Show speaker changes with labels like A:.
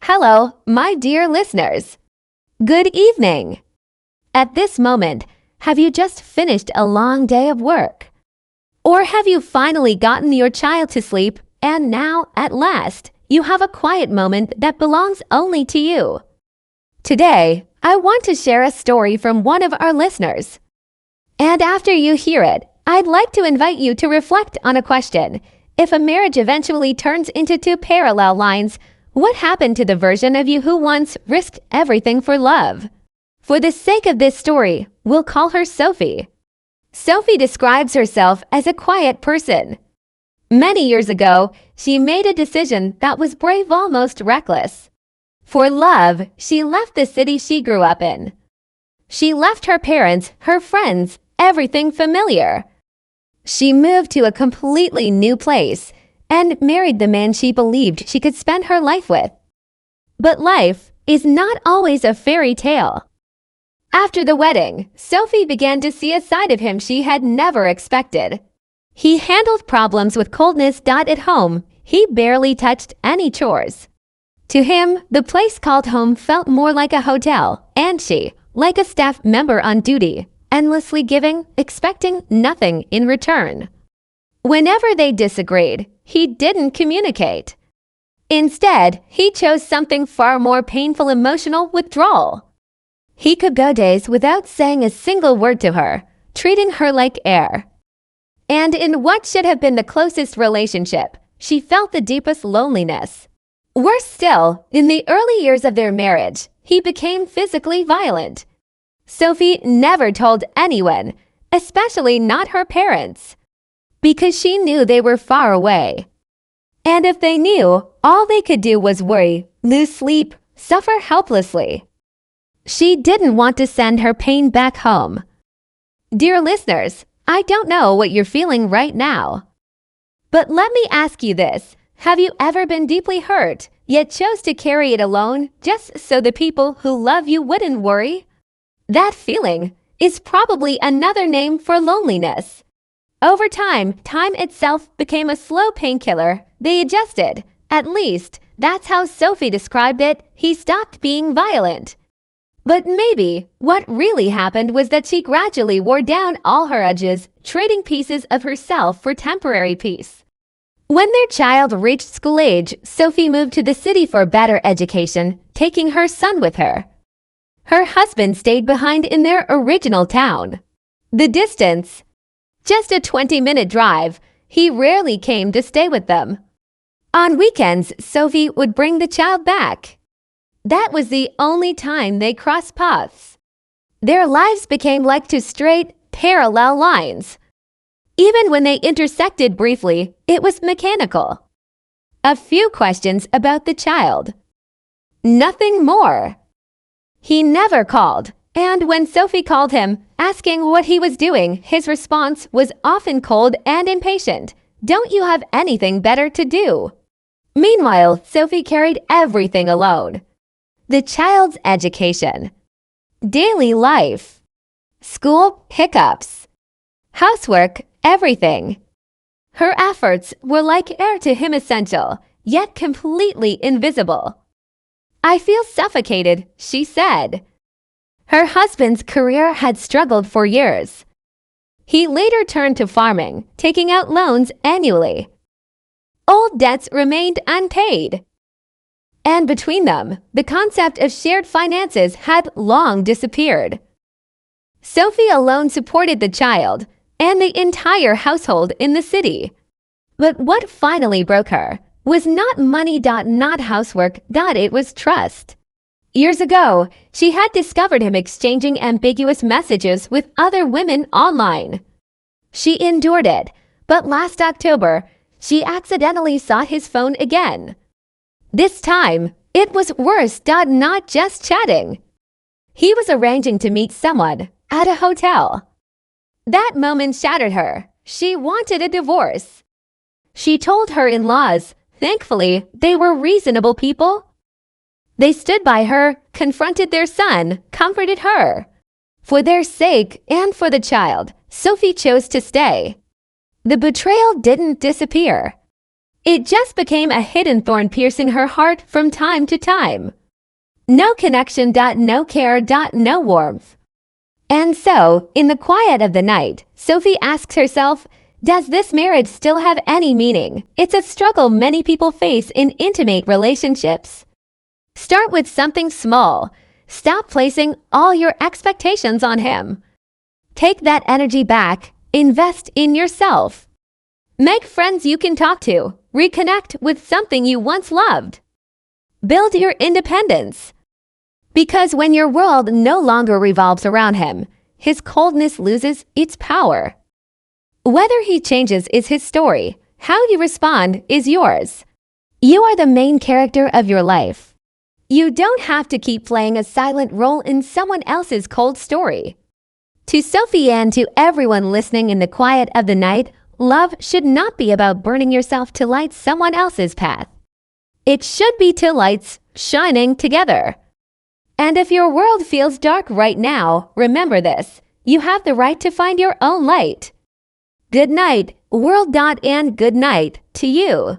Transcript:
A: Hello, my dear listeners. Good evening. At this moment, have you just finished a long day of work? Or have you finally gotten your child to sleep and now, at last, you have a quiet moment that belongs only to you? Today, I want to share a story from one of our listeners. And after you hear it, I'd like to invite you to reflect on a question. If a marriage eventually turns into two parallel lines, what happened to the version of you who once risked everything for love? For the sake of this story, we'll call her Sophie. Sophie describes herself as a quiet person. Many years ago, she made a decision that was brave, almost reckless. For love, she left the city she grew up in. She left her parents, her friends, everything familiar. She moved to a completely new place and married the man she believed she could spend her life with. But life is not always a fairy tale. After the wedding, Sophie began to see a side of him she had never expected. He handled problems with coldness. At home, he barely touched any chores. To him, the place called home felt more like a hotel, and she, like a staff member on duty, endlessly giving, expecting nothing in return. Whenever they disagreed, he didn't communicate. Instead, he chose something far more painful: emotional withdrawal. He could go days without saying a single word to her, treating her like air. And in what should have been the closest relationship, she felt the deepest loneliness. Worse still, in the early years of their marriage, he became physically violent. Sophie never told anyone, especially not her parents, because she knew they were far away. And if they knew, all they could do was worry, lose sleep, suffer helplessly. She didn't want to send her pain back home. Dear listeners, I don't know what you're feeling right now. But let me ask you this. Have you ever been deeply hurt, yet chose to carry it alone just so the people who love you wouldn't worry? That feeling is probably another name for loneliness. Over time itself became a slow painkiller. They adjusted. At least, that's how Sophie described it. He stopped being violent. But maybe what really happened was that she gradually wore down all her edges, trading pieces of herself for temporary peace. When their child reached school age, Sophie moved to the city for better education, taking her son with her. Her husband stayed behind in their original town. The distance, just a 20-minute drive, he rarely came to stay with them. On weekends, Sophie would bring the child back. That was the only time they crossed paths. Their lives became like two straight, parallel lines. Even when they intersected briefly, it was mechanical. A few questions about the child. Nothing more. He never called, and when Sophie called him, asking what he was doing, his response was often cold and impatient. Don't you have anything better to do? Meanwhile, Sophie carried everything alone. The child's education, daily life, school hiccups, housework, everything. Her efforts were like air to him, essential, yet completely invisible. I feel suffocated, she said. Her husband's career had struggled for years. He later turned to farming, taking out loans annually. Old debts remained unpaid. And between them, the concept of shared finances had long disappeared. Sophie alone supported the child and the entire household in the city. But what finally broke her was not money. Not housework. It was trust. Years ago, she had discovered him exchanging ambiguous messages with other women online. She endured it, but last October, she accidentally saw his phone again. This time, it was worse. Not just chatting. He was arranging to meet someone at a hotel. That moment shattered her. She wanted a divorce. She told her in-laws. Thankfully, they were reasonable people. They stood by her, confronted their son, comforted her. For their sake and for the child, Sophie chose to stay. The betrayal didn't disappear. It just became a hidden thorn piercing her heart from time to time. No connection. No care. No warmth. And so, in the quiet of the night, Sophie asks herself, does this marriage still have any meaning? It's a struggle many people face in intimate relationships. Start with something small. Stop placing all your expectations on him. Take that energy back. Invest in yourself. Make friends you can talk to. Reconnect with something you once loved. Build your independence. Because when your world no longer revolves around him, his coldness loses its power. Whether he changes is his story. How you respond is yours. You are the main character of your life. You don't have to keep playing a silent role in someone else's cold story. To Sophie and to everyone listening in the quiet of the night, love should not be about burning yourself to light someone else's path. It should be two lights shining together. And if your world feels dark right now, remember this. You have the right to find your own light. Good night, world. And good night to you.